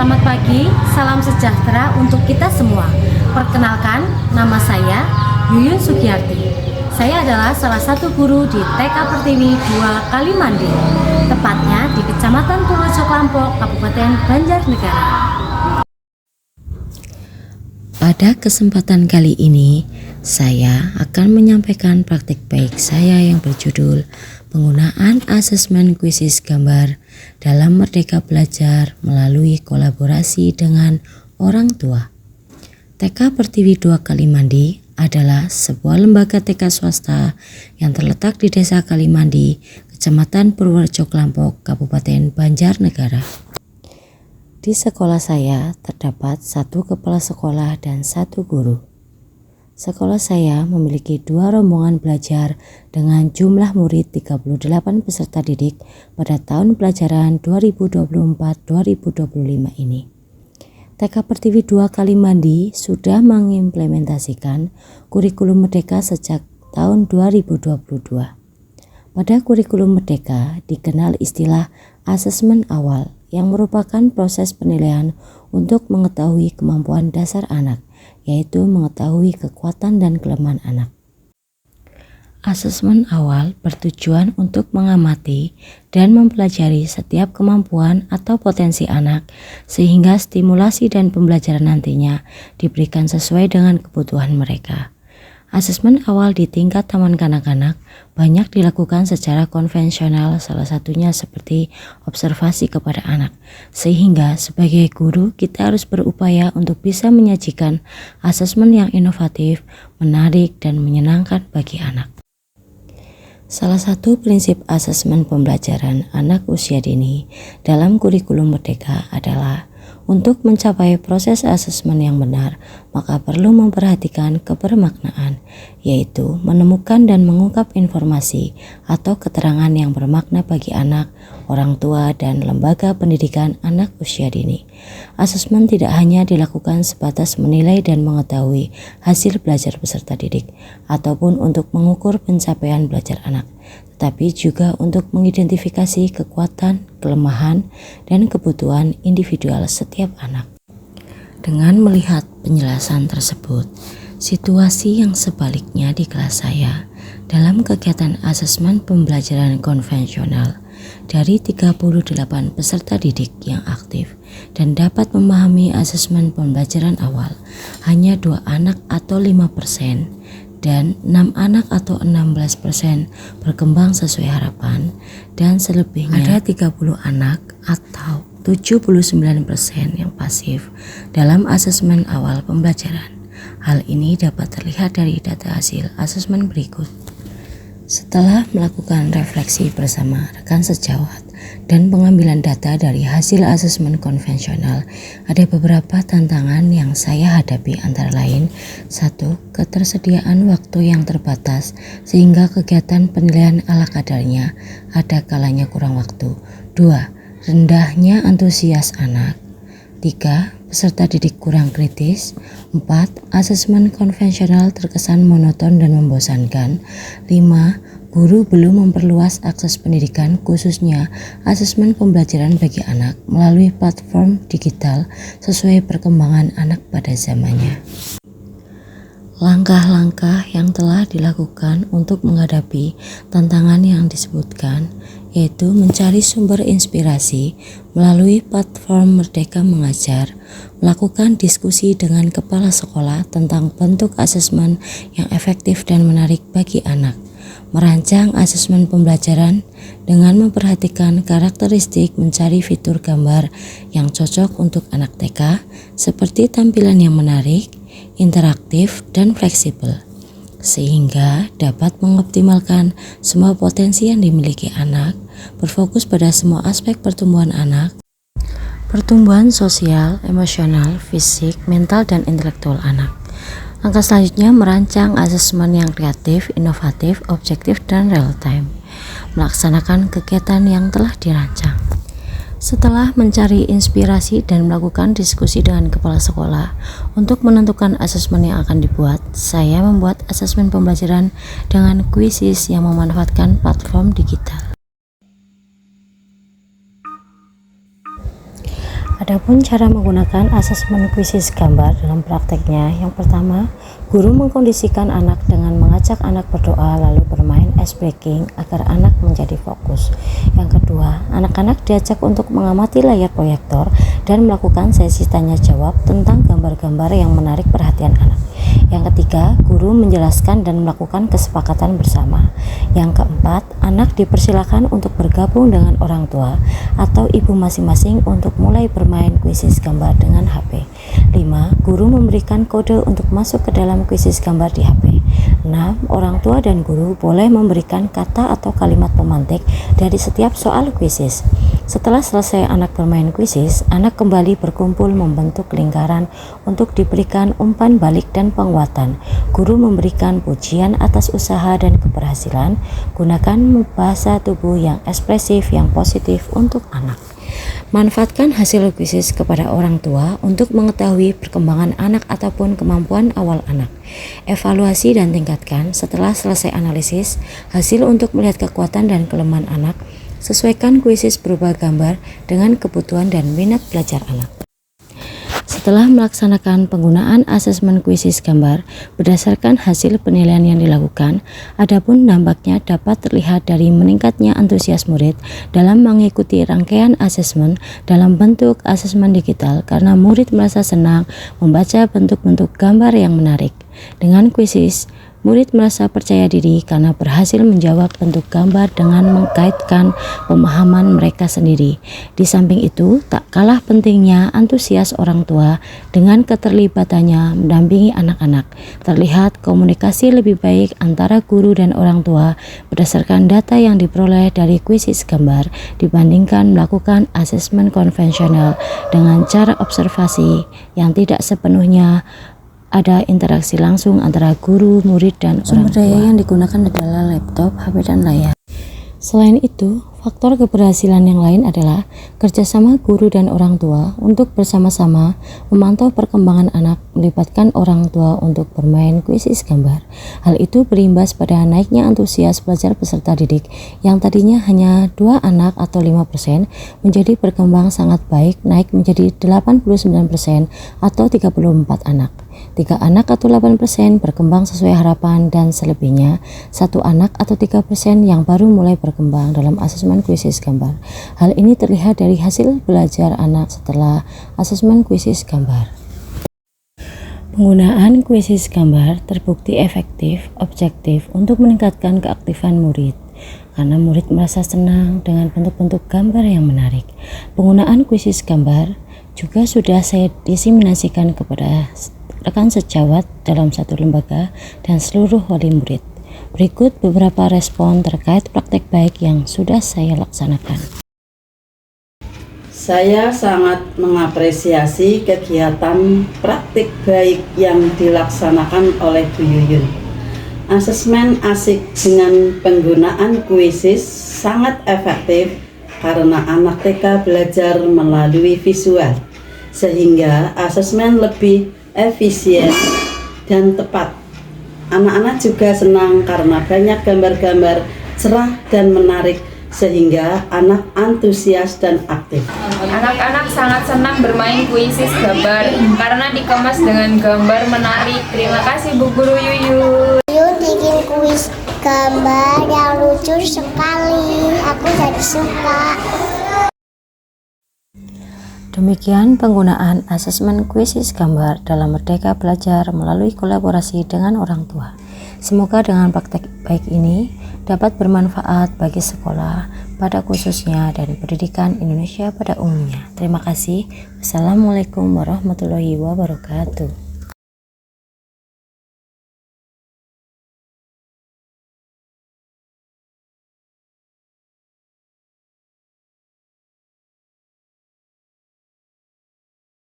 Selamat pagi, salam sejahtera untuk kita semua. Perkenalkan, nama saya Yuyun Sugiyarti. Saya adalah salah satu guru di TK Pertiwi 2 Kalimandi, tepatnya di Kecamatan Purworejo Klampok, Kabupaten Banjarnegara. Pada kesempatan kali ini, saya akan menyampaikan praktik baik saya yang berjudul penggunaan asesmen kuisis gambar dalam Merdeka Belajar melalui kolaborasi dengan orang tua. TK Pertiwi 2 Kalimandi adalah sebuah lembaga TK swasta yang terletak di Desa Kalimandi, Kecamatan Purworejo Klampok, Kabupaten Banjarnegara. Di sekolah saya terdapat 1 kepala sekolah dan 1 guru. Sekolah saya memiliki 2 rombongan belajar dengan jumlah murid 38 peserta didik pada tahun pelajaran 2024-2025 ini. TK Pertiwi 2 Kalimandi sudah mengimplementasikan kurikulum Merdeka sejak tahun 2022. Pada kurikulum Merdeka dikenal istilah asesmen awal yang merupakan proses penilaian untuk mengetahui kemampuan dasar anak, yaitu mengetahui kekuatan dan kelemahan anak. Asesmen awal bertujuan untuk mengamati dan mempelajari setiap kemampuan atau potensi anak sehingga stimulasi dan pembelajaran nantinya diberikan sesuai dengan kebutuhan mereka. Asesmen awal di tingkat taman kanak-kanak banyak dilakukan secara konvensional, salah satunya seperti observasi kepada anak. Sehingga sebagai guru kita harus berupaya untuk bisa menyajikan asesmen yang inovatif, menarik, dan menyenangkan bagi anak. Salah satu prinsip asesmen pembelajaran anak usia dini dalam kurikulum Merdeka adalah untuk mencapai proses asesmen yang benar, maka perlu memperhatikan kebermaknaan, yaitu menemukan dan mengungkap informasi atau keterangan yang bermakna bagi anak, orang tua, dan lembaga pendidikan anak usia dini. Asesmen tidak hanya dilakukan sebatas menilai dan mengetahui hasil belajar peserta didik, ataupun untuk mengukur pencapaian belajar anak, tetapi juga untuk mengidentifikasi kekuatan, kelemahan, dan kebutuhan individual setiap anak. Dengan melihat penjelasan tersebut, situasi yang sebaliknya di kelas saya dalam kegiatan asesmen pembelajaran konvensional dari 38 peserta didik yang aktif dan dapat memahami asesmen pembelajaran awal hanya 2 anak atau 5%, dan 6 anak atau 16% berkembang sesuai harapan, dan selebihnya ada 30 anak atau 79% yang pasif dalam asesmen awal pembelajaran. Hal ini dapat terlihat dari data hasil asesmen berikut. Setelah melakukan refleksi bersama rekan sejawat dan pengambilan data dari hasil asesmen konvensional, ada beberapa tantangan yang saya hadapi, antara lain 1. Ketersediaan waktu yang terbatas sehingga kegiatan penilaian ala kadarnya ada kalanya kurang waktu. 2. Rendahnya antusias anak. 3. Peserta didik kurang kritis. 4. Asesmen konvensional terkesan monoton dan membosankan. 5. Guru belum memperluas akses pendidikan, khususnya asesmen pembelajaran bagi anak melalui platform digital sesuai perkembangan anak pada zamannya. Langkah-langkah yang telah dilakukan untuk menghadapi tantangan yang disebutkan yaitu mencari sumber inspirasi melalui platform Merdeka Mengajar, melakukan diskusi dengan kepala sekolah tentang bentuk asesmen yang efektif dan menarik bagi anak, merancang asesmen pembelajaran dengan memperhatikan karakteristik mencari fitur gambar yang cocok untuk anak TK seperti tampilan yang menarik, interaktif, dan fleksibel, sehingga dapat mengoptimalkan semua potensi yang dimiliki anak, berfokus pada semua aspek pertumbuhan anak, pertumbuhan sosial, emosional, fisik, mental, dan intelektual anak. Langkah selanjutnya merancang asesmen yang kreatif, inovatif, objektif, dan real time. Melaksanakan kegiatan yang telah dirancang. Setelah mencari inspirasi dan melakukan diskusi dengan kepala sekolah untuk menentukan asesmen yang akan dibuat, saya membuat asesmen pembelajaran dengan kuisis yang memanfaatkan platform digital. Adapun cara menggunakan asesmen kuisis gambar dalam prakteknya, yang pertama, guru mengkondisikan anak dengan mengajak anak berdoa lalu bermain ice breaking agar anak menjadi fokus. Yang kedua, anak-anak diajak untuk mengamati layar proyektor dan melakukan sesi tanya jawab tentang gambar-gambar yang menarik perhatian anak. Yang ketiga, guru menjelaskan dan melakukan kesepakatan bersama. Yang keempat, anak dipersilakan untuk bergabung dengan orang tua atau ibu masing-masing untuk mulai bermain kuisis gambar dengan HP. 5. Guru memberikan kode untuk masuk ke dalam kuisis gambar di HP. 6. Orang tua dan guru boleh memberikan kata atau kalimat pemantik dari setiap soal kuisis. Setelah selesai anak bermain kuisis, anak kembali berkumpul membentuk lingkaran untuk diberikan umpan balik dan penguatan. Guru memberikan pujian atas usaha dan keberhasilan. Gunakan bahasa tubuh yang ekspresif yang positif untuk anak. Manfaatkan hasil kuisis kepada orang tua untuk mengetahui perkembangan anak ataupun kemampuan awal anak. Evaluasi dan tingkatkan setelah selesai analisis hasil untuk melihat kekuatan dan kelemahan anak. Sesuaikan kuisis berupa gambar dengan kebutuhan dan minat belajar anak. Setelah melaksanakan penggunaan asesmen kuisis gambar berdasarkan hasil penilaian yang dilakukan, adapun dampaknya dapat terlihat dari meningkatnya antusias murid dalam mengikuti rangkaian asesmen dalam bentuk asesmen digital karena murid merasa senang membaca bentuk-bentuk gambar yang menarik. Dengan kuisis, murid merasa percaya diri karena berhasil menjawab bentuk gambar dengan mengkaitkan pemahaman mereka sendiri. Di samping itu, tak kalah pentingnya antusias orang tua dengan keterlibatannya mendampingi anak-anak. Terlihat komunikasi lebih baik antara guru dan orang tua berdasarkan data yang diperoleh dari kuisis gambar dibandingkan melakukan asesmen konvensional dengan cara observasi yang tidak sepenuhnya ada interaksi langsung antara guru, murid, dan sumber daya yang digunakan adalah laptop, HP, dan layar. Selain itu, faktor keberhasilan yang lain adalah kerjasama guru dan orang tua untuk bersama-sama memantau perkembangan anak, melibatkan orang tua untuk bermain kuisis gambar. Hal itu berimbas pada naiknya antusias belajar peserta didik yang tadinya hanya 2 anak atau 5% menjadi berkembang sangat baik, naik menjadi 89% atau 34 anak. 3 anak atau 8% berkembang sesuai harapan dan selebihnya 1 anak atau 3% yang baru mulai berkembang dalam asesmen kuisis gambar. Hal ini terlihat dari hasil belajar anak setelah asesmen kuisis gambar. Penggunaan kuisis gambar terbukti efektif, objektif untuk meningkatkan keaktifan murid karena murid merasa senang dengan bentuk-bentuk gambar yang menarik. Penggunaan kuisis gambar juga sudah saya diseminasikan kepada rekan sejawat dalam satu lembaga dan seluruh wali murid. Berikut beberapa respon terkait praktek baik yang sudah saya laksanakan. Saya sangat mengapresiasi kegiatan praktik baik yang dilaksanakan oleh Bu Yuyun. Asesmen asik dengan penggunaan kuisis sangat efektif karena anak TK belajar melalui visual, sehingga asesmen lebih efisien dan tepat. Anak-anak juga senang karena banyak gambar-gambar cerah dan menarik sehingga anak antusias dan aktif. Anak-anak sangat senang bermain kuisis gambar karena dikemas dengan gambar menarik. Terima kasih Bu Guru Yuyun. Yuyun bikin kuis gambar yang lucu sekali. Aku jadi suka. Demikian penggunaan asesmen kuisis gambar dalam Merdeka Belajar melalui kolaborasi dengan orang tua. Semoga dengan praktek baik ini dapat bermanfaat bagi sekolah pada khususnya dan pendidikan Indonesia pada umumnya. Terima kasih. Wassalamualaikum warahmatullahi wabarakatuh.